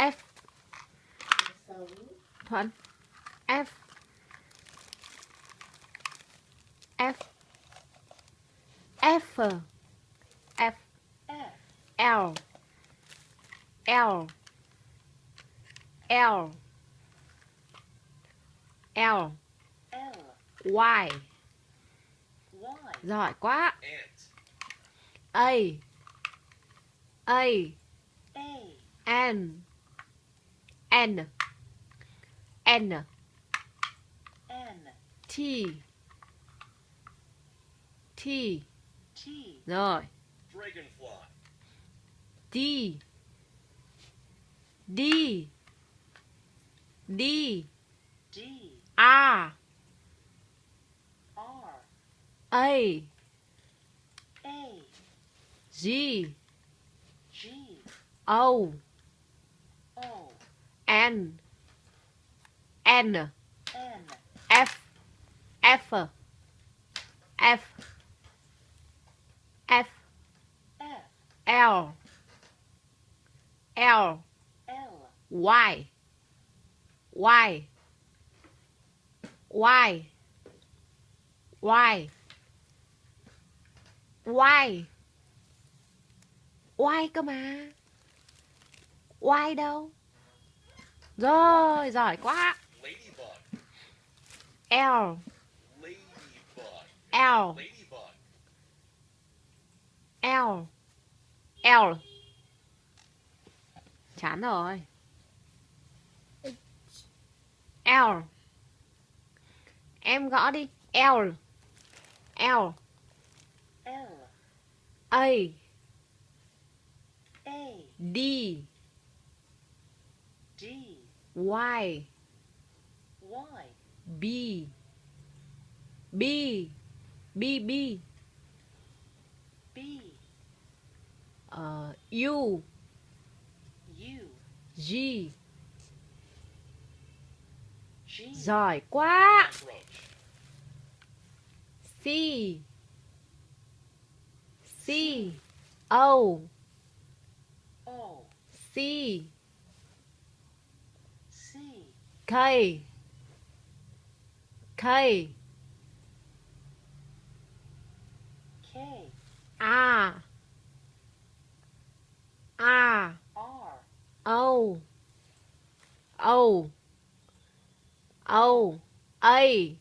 F. Thuận. F. F. F. F. L. L. L. L. Y. Giỏi quá. A. A. N. N. N. T. T. Rồi. D. D. D. R. A. G. O. N. N. F. F. F. F. L. L. Y. Y. Y. Y. Y. Y cơ mà. Y đâu? Rồi, giỏi quá. L. L. L. L. Chán rồi. L. Em gõ đi. L. L. A. D. Y. B. B. B. B. U. G. Giỏi quá. C. C. O. C. K. K. R. R. O. O. O. A.